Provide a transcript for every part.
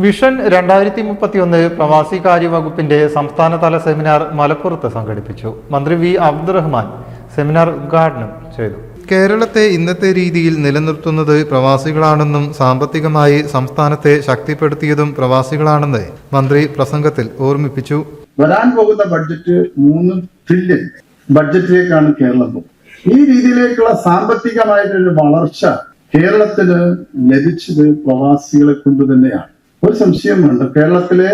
Vision 2031 പ്രവാസി കാര്യ വകുപ്പിന്റെ സംസ്ഥാനതല സെമിനാർ മലപ്പുറത്ത് സംഘടിപ്പിച്ചു. മന്ത്രി വി അബ്ദുറഹ്മാൻ സെമിനാർ ഉദ്ഘാടനം ചെയ്തു. കേരളത്തെ ഇന്നത്തെ രീതിയിൽ നിലനിർത്തുന്നത് പ്രവാസികളാണെന്നും സാമ്പത്തികമായി സംസ്ഥാനത്തെ ശക്തിപ്പെടുത്തിയതും പ്രവാസികളാണെന്ന് മന്ത്രി പ്രസംഗത്തിൽ ഓർമ്മിപ്പിച്ചു. വരാൻ പോകുന്ന ബഡ്ജറ്റ് 3 ട്രില്യൺ ബഡ്ജറ്റിലേക്കാണ് കേരളം പോകുന്നത്. ഈ രീതിയിലേക്കുള്ള സാമ്പത്തികമായിട്ടൊരു വളർച്ച കേരളത്തിന് ലഭിച്ചത് പ്രവാസികളെ കൊണ്ട് തന്നെയാണ്. ഒരു സംശയം വേണ്ട, കേരളത്തിലെ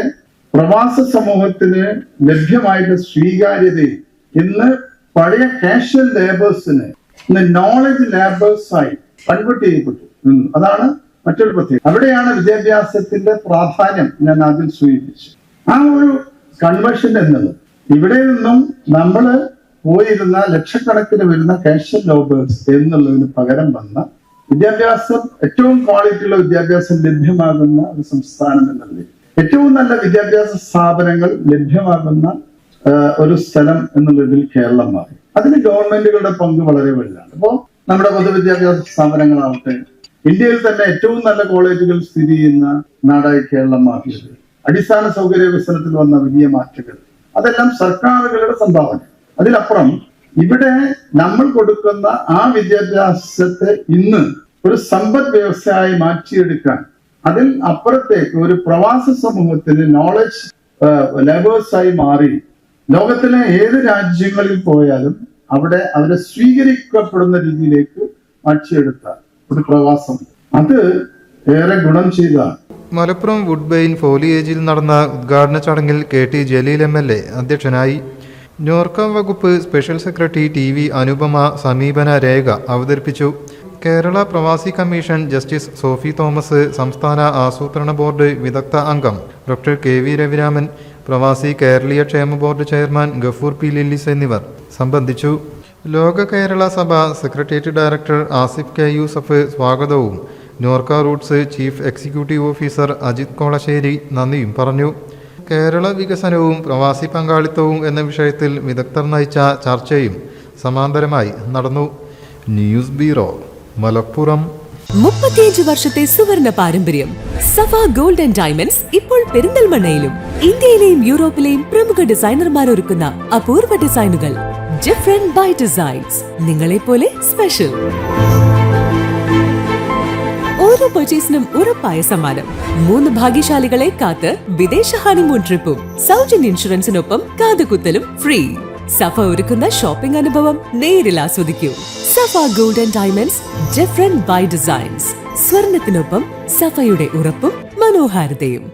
പ്രവാസ സമൂഹത്തിന് ലഭ്യമായിട്ട് സ്വീകാര്യതയിൽ ഇന്ന് പഴയ കാഷ്വൽ ലേബേഴ്സിന് നോളജ് ലേബേഴ്സായി കൺവേർട്ട് ചെയ്യപ്പെട്ടു. അതാണ് മറ്റൊരു പ്രത്യേകത. അവിടെയാണ് വിദ്യാഭ്യാസത്തിന്റെ പ്രാധാന്യം ഞാൻ ആദ്യം സൂചിപ്പിച്ചു. ആ ഒരു കൺവേർഷൻ എന്നത് ഇവിടെ നിന്നും നമ്മൾ പോയിരുന്ന ലക്ഷക്കണക്കിന് വരുന്ന കാഷ്വൽ ലേബേഴ്സ് എന്നുള്ളതിന് പകരം വന്ന വിദ്യാഭ്യാസം, ഏറ്റവും ക്വാളിറ്റിയുള്ള വിദ്യാഭ്യാസം ലഭ്യമാകുന്ന ഒരു സംസ്ഥാനം എന്നുള്ളത്, ഏറ്റവും നല്ല വിദ്യാഭ്യാസ സ്ഥാപനങ്ങൾ ലഭ്യമാകുന്ന ഒരു സ്ഥലം എന്നുള്ളതിൽ കേരളം മാറി. അതിന് ഗവൺമെന്റുകളുടെ പങ്ക് വളരെ വലുതാണ്. അപ്പോൾ നമ്മുടെ പൊതുവിദ്യാഭ്യാസ സ്ഥാപനങ്ങളാവട്ടെ, ഇന്ത്യയിൽ തന്നെ ഏറ്റവും നല്ല കോളേജുകൾ സ്ഥിതി ചെയ്യുന്ന നാടായി കേരളം മാറിയത്, അടിസ്ഥാന സൗകര്യ വികസനത്തിൽ വന്ന വലിയ മാറ്റങ്ങൾ, അതെല്ലാം സർക്കാരുകളുടെ സംഭാവന. അതിലപ്പുറം ഇവിടെ നമ്മൾ കൊടുക്കുന്ന ആ വിദ്യാഭ്യാസത്തെ ഇന്ന് ഒരു സമ്പദ് വ്യവസ്ഥയായി മാറ്റിയെടുക്കാൻ, അതിൽ അപ്പുറത്തേക്ക് ഒരു പ്രവാസ സമൂഹത്തിന് നോളജ് ലേബേഴ്സായി മാറി ലോകത്തിലെ ഏത് രാജ്യങ്ങളിൽ പോയാലും അവിടെ അവരെ സ്വീകരിക്കപ്പെടുന്ന രീതിയിലേക്ക് മാറ്റിയെടുത്ത ഒരു പ്രവാസം, അത് ഏറെ ഗുണം ചെയ്തതാണ്. മലപ്പുറം വുഡ്ബെയിൻ ഫോലിയേജിൽ നടന്ന ഉദ്ഘാടന ചടങ്ങിൽ KT ജലീൽ MLA അധ്യക്ഷനായി. നോർക്ക വകുപ്പ് സ്പെഷ്യൽ സെക്രട്ടറി TV അനുപമ സമീപന രേഖ അവതരിപ്പിച്ചു. കേരള പ്രവാസി കമ്മീഷൻ ജസ്റ്റിസ് സോഫി തോമസ്, സംസ്ഥാന ആസൂത്രണ ബോർഡ് വിദഗ്ധ അംഗം ഡോക്ടർ KV രവിരാമൻ, പ്രവാസി കേരളീയ ക്ഷേമ board chairman Gafoor P Lillis എന്നിവർ സംബന്ധിച്ചു. Loka Kerala Sabha secretariat director Asif K Yusuf സ്വാഗതവും Norka Roots chief executive officer Ajith Kolassery നന്ദിയും പറഞ്ഞു. കേരള വികസനവും പ്രവാസി പങ്കാളിത്തവും എന്ന വിഷയത്തിൽ വിദഗ്ധർ നയിച്ച ചർച്ചയും സമാന്തരമായി നടന്നു. News bureau, Malappuram. 35 വർഷത്തെ സുവർണ പാരമ്പര്യം. സഫ ഗോൾഡ് ആൻഡ് ഡയമണ്ട്സ് ഇപ്പോൾ പെരിന്തൽമണ്ണയിലും. ഇന്ത്യയിലെയും യൂറോപ്പിലെയും പ്രമുഖ ഡിസൈനർമാർ ഒരുക്കുന്ന അപൂർവ ഡിസൈനുകൾ. ഡിഫറെന്റ് ബൈ ഡിസൈൻസ്, നിങ്ങളെ പോലെ സ്പെഷ്യൽ. ഓരോ പർച്ചേസിനും ഉറപ്പായ സമ്മാനം. 3 ഭാഗ്യശാലികളെ കാത്ത് വിദേശ ഹണിമൂൺ ട്രിപ്പും സൗജന്യ ഇൻഷുറൻസിനൊപ്പം കാതുകുത്തലും ഫ്രീ. സഫ ഒരുക്കുന്ന ഷോപ്പിംഗ് അനുഭവം നേരിൽ ആസ്വദിക്കൂ. Safa gold and diamonds, different by designs. സ്വർണത്തിനൊപ്പം സഫയുടെ ഉറപ്പും മനോഹാരിതയും.